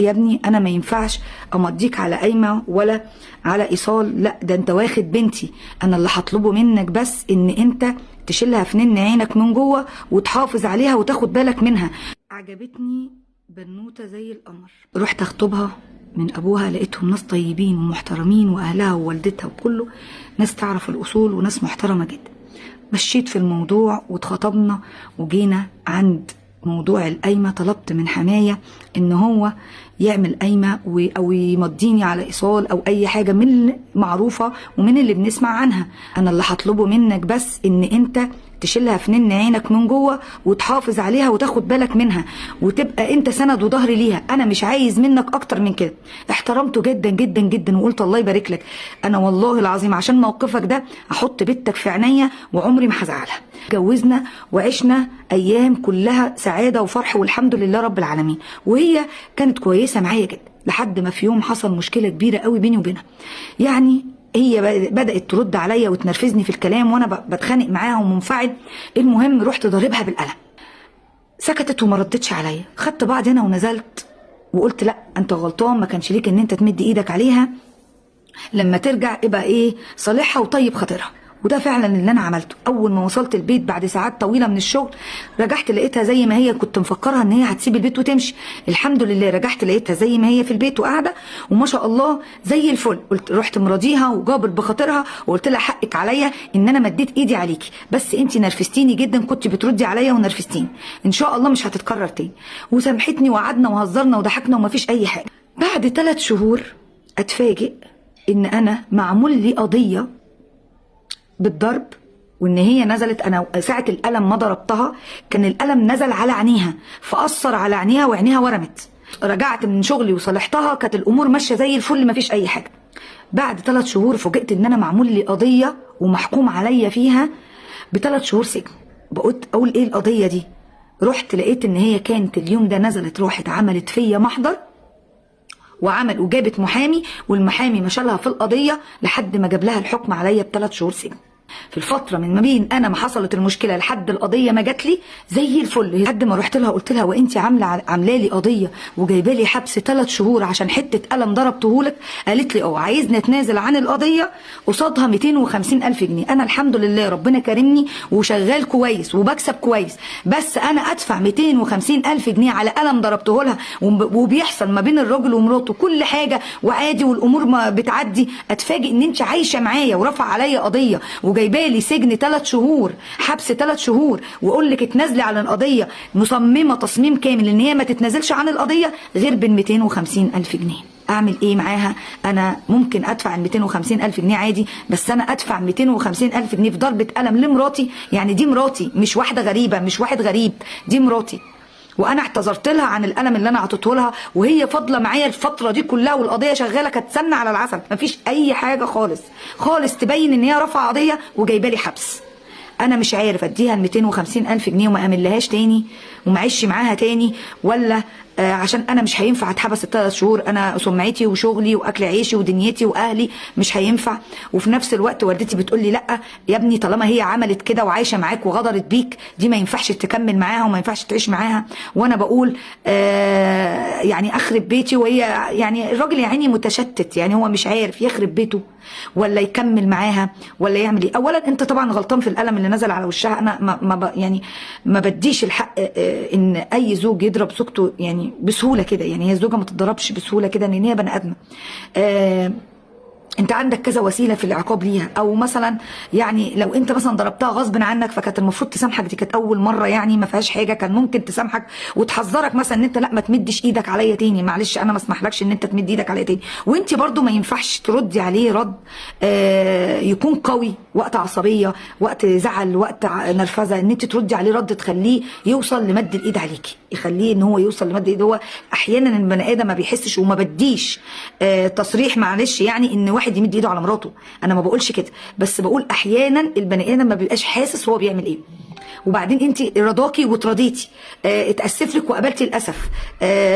يا ابني انا ما ينفعش امضيك على قايمه ولا على ايصال، لا ده انت واخد بنتي، انا اللي هطلبه منك بس ان انت تشيلها في نن عينك من جوه وتحافظ عليها وتاخد بالك منها. عجبتني بنوته زي القمر، رحت اخطبها من ابوها، لقيتهم ناس طيبين ومحترمين، واهلها ووالدتها وكله ناس تعرف الاصول وناس محترمه جدا. مشيت في الموضوع واتخطبنا وجينا عند موضوع القايمه، طلبت من حمايه ان هو يعمل قايمه او يمضيني على ايصال او اي حاجه من معروفه ومن اللي بنسمع عنها. انا اللي هطلبه منك بس ان انت تشيلها في نن عينك من جوه وتحافظ عليها وتاخد بالك منها وتبقى انت سند وظهر ليها، انا مش عايز منك اكتر من كده. احترمته جدا جدا جدا وقلت الله يبارك لك، انا والله العظيم عشان موقفك ده احط بنتك في عينيا وعمري ما هزعلها. اتجوزنا وعشنا ايام كلها سعاده وفرح والحمد لله رب العالمين، وهي كانت كويسه معايا جدا لحد ما في يوم حصل مشكله كبيره قوي بيني وبينها. يعني هي بدأت ترد عليا وتنرفزني في الكلام وانا بتخانق معاها ومنفعل. المهم رحت ضاربها بالقلم، سكتت وما ردتش عليا. خدت بعض هنا ونزلت وقلت لا انت غلطان، ما كانش ليك ان انت تمد ايدك عليها، لما ترجع ابقى ايه صالحها وطيب خاطرها. وده فعلا اللي انا عملته. اول ما وصلت البيت بعد ساعات طويله من الشغل رجعت لقيتها زي ما هي، كنت مفكرها ان هي هتسيب البيت وتمشي، الحمد لله رجعت لقيتها زي ما هي في البيت وقاعده وما شاء الله زي الفل. رحت مراضيها وجابر بخاطرها وقلت لها حقك عليا ان انا مديت ايدي عليكي، بس انت نرفزتيني جدا، كنت بتردي عليا ونرفزتيني، ان شاء الله مش هتتكرر تاني. وسامحتني وقعدنا وهزرنا وضحكنا ومفيش اي حاجه. بعد 3 شهور اتفاجئ ان انا معمول لي قضيه بالضرب، وان هي نزلت، انا ساعه القلم ما ضربتها كان القلم نزل على عينيها فاثر على عينيها وعينيها ورمت. رجعت من شغلي وصالحتها، كانت الامور ماشيه زي الفل مفيش اي حاجه. بعد 3 شهور فوجئت ان انا معمول لي قضيه ومحكوم عليا فيها ب3 شهور سجن. بقيت اقول ايه القضيه دي؟ رحت لقيت ان هي كانت اليوم ده نزلت راحت عملت فيا محضر وجابت محامي، والمحامي مشالها في القضيه لحد ما جاب لها الحكم عليا ب3 شهور سجن. في الفتره من ما بين انا ما حصلت المشكله لحد القضيه ما جات لي زي الفل، لحد ما رحت لها قلت لها وانت عامله لي قضيه وجايبه لي حبس 3 شهور عشان حته قلم ضربتهولك؟ قالت لي عايزني اتنازل عن القضيه قصادها 250,000 جنيه. انا الحمد لله ربنا كرمني وشغال كويس وبكسب كويس، بس انا ادفع 250,000 جنيه على قلم ضربتهولها وبيحصل ما بين الراجل ومراته كل حاجه وعادي والامور ما بتعدي، اتفاجئ ان انت عايشه معايا ورفع عليا قضيه وجايبالي سجن 3 شهور حبس 3 شهور واقول لك اتنازلي على القضيه، مصممه تصميم كامل ان هي ما تتنازلش عن القضيه غير ب 250,000 جنيه. اعمل ايه معاها؟ انا ممكن ادفع ال 250,000 جنيه عادي، بس انا ادفع 250,000 جنيه في ضربه قلم لمراتي؟ يعني دي مراتي مش واحده غريبه، مش واحد غريب، دي مراتي. وانا اعتذرت لها عن القلم اللي انا عطيته لها وهي فاضله معايا الفتره دي كلها والقضيه شغاله، كانت سنه على العسل، مفيش اي حاجه خالص خالص تبين ان هي رفع قضيه وجايبه لي حبس. انا مش عارف اديها ال 250,000 جنيه وما اعملهاش تاني ومعيش معاها تاني، ولا عشان انا مش هينفع اتحبس ال3 شهور، انا سمعتي وشغلي واكل عيشي ودنيتي واهلي مش هينفع. وفي نفس الوقت والدتي بتقول لي لا يا ابني طالما هي عملت كده وعايشه معاك وغدرت بيك دي ما ينفعش تكمل معاها وما ينفعش تعيش معاها. وانا بقول يعني اخرب بيتي، وهي يعني الراجل يا عيني متشتت، يعني هو مش عارف يخرب بيته ولا يكمل معاها ولا يعمل ايه. اولا انت طبعا غلطان في القلم اللي نزل على وشها، انا يعني ما بديش الحق ان اي زوج يضرب زوجته يعني بسهوله كده، يعني هي الزوجه ما تتضربش بسهوله كده لان هي بني ادمه. انت عندك كذا وسيله في العقاب ليها، او مثلا يعني لو انت مثلا ضربتها غصب عنك فكانت المفروض تسامحك، دي كانت اول مره يعني ما فيهاش حاجه، كان ممكن تسامحك وتحذرك مثلا ان انت لا ما تمدش ايدك عليا تاني، معلش انا ما اسمحلكش ان انت تمد ايدك عليا تاني. وانت برضو ما ينفعش تردي عليه رد يكون قوي وقت عصبيه، وقت زعل، وقت نرفزه، ان انت تردي عليه رد تخليه يوصل لمد الايد عليكي، يخليه ان هو يوصل لمد الايد. هو احيانا البني ادم ما بيحسش وما بديش تصريح معلش يعني ان واحد يمد ايده على مراته، انا ما بقولش كده، بس بقول احيانا البني ادم ما بيبقاش حاسس هو بيعمل ايه. وبعدين انت رضاكي وتراضيتي، اتاسف لك وقبلتي الاسف،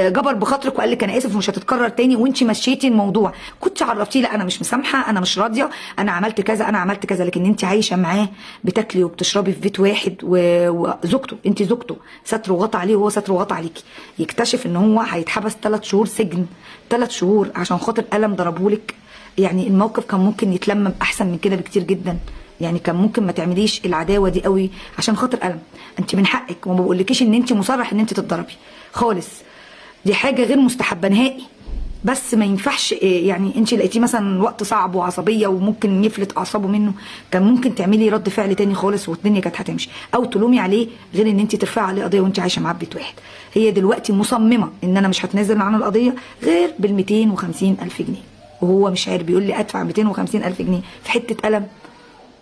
جبر بخاطرك وقال لك انا اسف ومش هتتكرر تاني، وانت مشيتي الموضوع، كنت عرفتيه لا انا مش مسامحه، انا مش راضيه، انا عملت كذا، انا عملت كذا. ذلك ان انت عايشه معاه بتاكلي وبتشربي في بيت واحد وزوجته، انت زوجته، ستر وغطى عليه وهو ستر وغطى عليكي، يكتشف ان هو هيتحبس 3 شهور سجن، 3 شهور عشان خاطر قلم ضربهولك. يعني الموقف كان ممكن يتلمم احسن من كده بكتير جدا. يعني كان ممكن ما تعمليش العداوه دي قوي عشان خاطر قلم. انت من حقك، وما بقولكيش ان انت مصرح ان انت تتضربي خالص، دي حاجه غير مستحبه نهائي. بس ما ينفعش يعني انت لقيتيه مثلا وقت صعب وعصبيه وممكن يفلت اعصابه منه، كان ممكن تعملي رد فعل تاني خالص والدنيا كانت هتمشي، او تلومي عليه، غير ان انت ترفعي عليه قضيه وانت عايشه معاه في بيت واحد. هي دلوقتي مصممه ان انا مش هتنازل عن القضيه غير بال 250 الف جنيه، وهو مش عارف، بيقول لي ادفع 250 الف جنيه في حته قلم.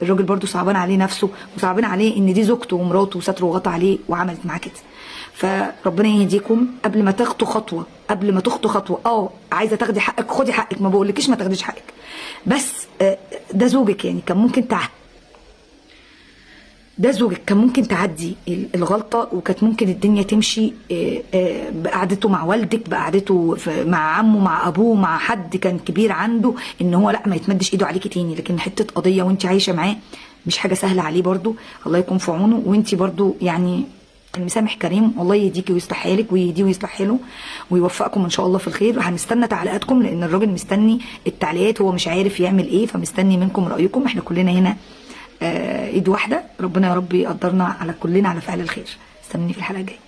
الراجل برضو صعبان عليه نفسه، وصعبان عليه ان دي زوجته ومراته وستر وغطى عليه وعملت معاه كده. فربنا يهديكم. قبل ما تاخدوا خطوه، قبل ما تاخدوا خطوه، عايزه تاخدي حقك خدي حقك، ما بقولكيش ما تاخديش حقك، بس ده زوجك، يعني كان ممكن ده زوجك كان ممكن تعدي الغلطه، وكانت ممكن الدنيا تمشي بقعدته مع والدك، بقعدته مع عمه، مع ابوه، مع حد كان كبير عنده، ان هو لا ما يتمدش ايده عليكي تاني. لكن حته قضيه وانت عايشه معاه مش حاجه سهله عليه برضو، الله يكون في عونه. وانت برضو يعني المسامح كريم، والله يهديكي ويصلح حالك ويهديه ويصلح حاله ويوفقكم ان شاء الله في الخير. هنستنى تعليقاتكم، لان الراجل مستني التعليقات، هو مش عارف يعمل ايه، فمستني منكم رايكم. احنا كلنا هنا ايد واحده، ربنا يا رب يقدرنا على كلنا على فعل الخير. استنوني في الحلقه الجايه.